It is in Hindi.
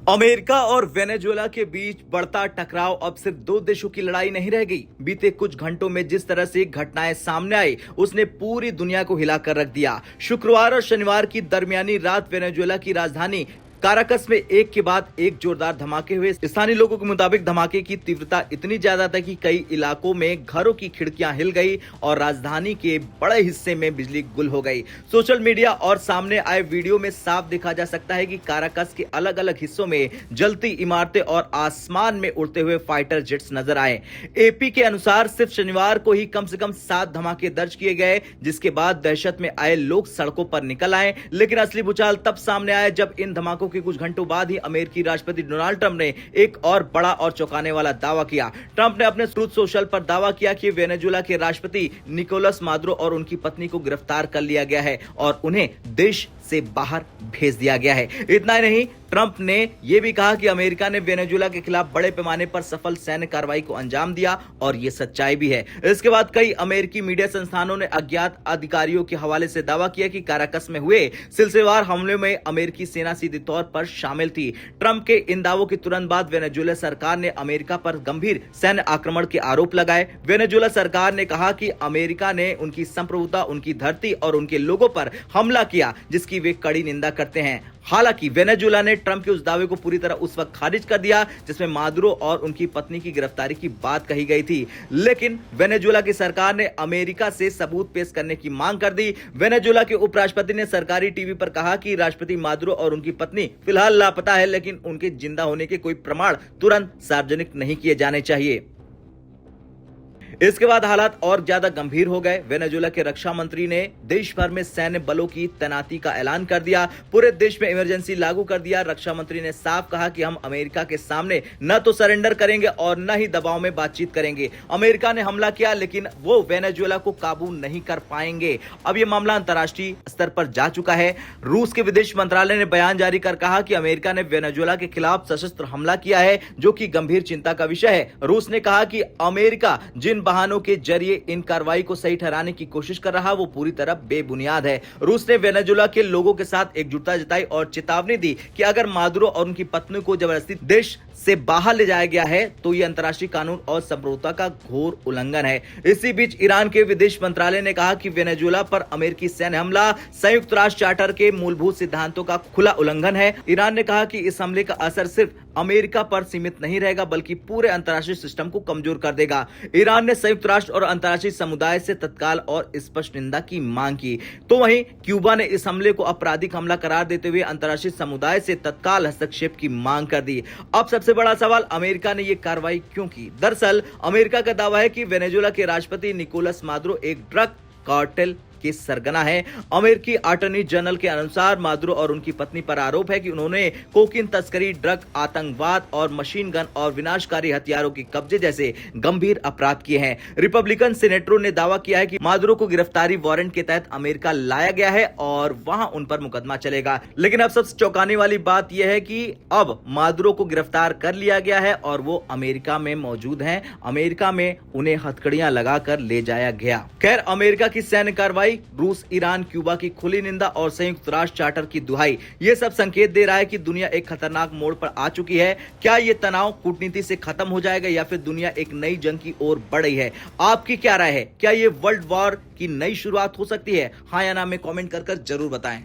अमेरिका और वेनेजुएला के बीच बढ़ता टकराव अब सिर्फ दो देशों की लड़ाई नहीं रह गई। बीते कुछ घंटों में जिस तरह से घटनाएं सामने आई, उसने पूरी दुनिया को हिलाकर रख दिया। शुक्रवार और शनिवार की दरमियानी रात वेनेजुएला की राजधानी काराकस में एक के बाद एक जोरदार धमाके हुए। स्थानीय लोगों के मुताबिक धमाके की तीव्रता इतनी ज्यादा था कि कई इलाकों में घरों की खिड़कियां हिल गई और राजधानी के बड़े हिस्से में बिजली गुल हो गई। सोशल मीडिया और सामने आए वीडियो में साफ देखा जा सकता है कि काराकस के अलग अलग हिस्सों में जलती इमारतें और आसमान में उड़ते हुए फाइटर जेट्स नजर आए। एपी के अनुसार सिर्फ शनिवार को ही कम से कम 7 धमाके दर्ज किए गए, जिसके बाद दहशत में आए लोग सड़कों पर निकल आए। लेकिन असली भूचाल तब सामने आया जब इन धमाकों के कुछ घंटों बाद ही अमेरिकी राष्ट्रपति डोनाल्ड ट्रंप ने एक और बड़ा और चौंकाने वाला दावा किया। ट्रंप ने अपने ट्रूथ सोशल पर दावा किया कि वेनेजुएला के राष्ट्रपति निकोलस मादुरो और उनकी पत्नी को गिरफ्तार कर लिया गया है और उन्हें देश से बाहर भेज दिया गया है। इतना ही नहीं, ट्रंप ने यह भी कहा कि अमेरिका ने वेनेजुएला के खिलाफ बड़े पैमाने पर सफल सैन्य कार्रवाई को अंजाम दिया और यह सच्चाई भी है। इसके बाद कई अमेरिकी मीडिया संस्थानों ने अज्ञात अधिकारियों के हवाले से दावा किया कि काराकस में हुए सिलसिलेवार हमले में अमेरिकी सेना सीधे तौर पर शामिल थी। ट्रंप के इन दावों के तुरंत बाद वेनेजुएला सरकार ने अमेरिका पर गंभीर सैन्य आक्रमण के आरोप लगाए। वेनेजुएला सरकार ने कहा कि अमेरिका ने उनकी संप्रभुता, उनकी धरती और उनके लोगों पर हमला किया, जिसकी वे कड़ी निंदा करते हैं। हालांकि वेनेजुएला ने ट्रंप के उस दावे को पूरी तरह उस वक्त खारिज कर दिया जिसमें मादुरो और उनकी पत्नी की गिरफ्तारी की बात कही गई थी। लेकिन वेनेजुएला की सरकार ने अमेरिका से सबूत पेश करने की मांग कर दी। वेनेजुएला के उपराष्ट्रपति ने सरकारी टीवी पर कहा कि राष्ट्रपति मादुरो और उनकी पत्नी फिलहाल लापता है, लेकिन उनके जिंदा होने के कोई प्रमाण तुरंत सार्वजनिक नहीं किए जाने चाहिए। इसके बाद हालात और ज्यादा गंभीर हो गए। वेनेजुएला के रक्षा मंत्री ने देश भर में सैन्य बलों की तैनाती का ऐलान कर दिया। पूरे देश में इमरजेंसी लागू कर दिया। रक्षा मंत्री ने साफ कहा कि हम अमेरिका के सामने न तो सरेंडर करेंगे और न ही दबाव में बातचीत करेंगे। अमेरिका ने हमला किया, लेकिन वो वेनेजुएला को काबू नहीं कर पाएंगे। अब यह मामला अंतर्राष्ट्रीय स्तर पर जा चुका है। रूस के विदेश मंत्रालय ने बयान जारी कर कहा कि अमेरिका ने वेनेजुएला के खिलाफ सशस्त्र हमला किया है, जो कि गंभीर चिंता का विषय है। रूस ने कहा कि अमेरिका जिन बहानों के जरिए इन कार्रवाई को सही ठहराने की कोशिश कर रहा, वो पूरी तरह बेबुनियाद है। रूस ने वेनेजुएला के लोगों के साथ एकजुटता जताई और चेतावनी दी कि अगर मादुरो और उनकी पत्नी को जबरदस्ती देश से बाहर ले जाया गया है तो यह अंतर्राष्ट्रीय कानून और संप्रभुता का घोर उल्लंघन है। इसी बीच ईरान के विदेश मंत्रालय ने कहा कि वेनेजुएला पर अमेरिकी सैन्य हमला संयुक्त राष्ट्र चार्टर के मूलभूत सिद्धांतों का खुला उल्लंघन है। ईरान ने कहा कि इस हमले का असर सिर्फ अमेरिका पर सीमित नहीं रहेगा, बल्कि पूरे अंतर्राष्ट्रीय सिस्टम को कमजोर कर देगा। ईरान ने संयुक्त राष्ट्र और अंतर्राष्ट्रीय समुदाय से तत्काल और स्पष्ट निंदा की मांग की। तो वहीं क्यूबा ने इस हमले को आपराधिक हमला करार देते हुए अंतर्राष्ट्रीय समुदाय से तत्काल हस्तक्षेप की मांग कर दी। अब सबसे बड़ा सवाल, अमेरिका ने यह कार्रवाई क्यों की? दरअसल अमेरिका का दावा है कि वेनेजुएला के राष्ट्रपति निकोलस मादुरो एक ड्रग कार्टेल के सरगना है। अमेरिकी अटॉर्नी जनरल के अनुसार मादुरो और उनकी पत्नी पर आरोप है कि उन्होंने कोकीन तस्करी, ड्रग, आतंकवाद और मशीन गन और विनाशकारी हथियारों के कब्जे जैसे गंभीर अपराध किए हैं। रिपब्लिकन सीनेटरों ने दावा किया है कि मादुरो को गिरफ्तारी वारंट के तहत अमेरिका लाया गया है और वहां उन पर मुकदमा चलेगा। लेकिन अब सबसे चौंकाने वाली बात यह है कि अब मादुरो को गिरफ्तार कर लिया गया है और वो अमेरिका में मौजूद हैं। अमेरिका में उन्हें हथकड़ियां लगाकर ले जाया गया। खैर, अमेरिका की सैन्य कार्रवाई, रूस, ईरान, क्यूबा की खुली निंदा और संयुक्त राष्ट्र चार्टर की दुहाई, ये सब संकेत दे रहा है कि दुनिया एक खतरनाक मोड़ पर आ चुकी है। क्या ये तनाव कूटनीति से खत्म हो जाएगा या फिर दुनिया एक नई जंग की ओर बढ़ रही है? आपकी क्या राय है? क्या ये वर्ल्ड वॉर की नई शुरुआत हो सकती है? हाँ या ना में कमेंट कर जरूर बताएं।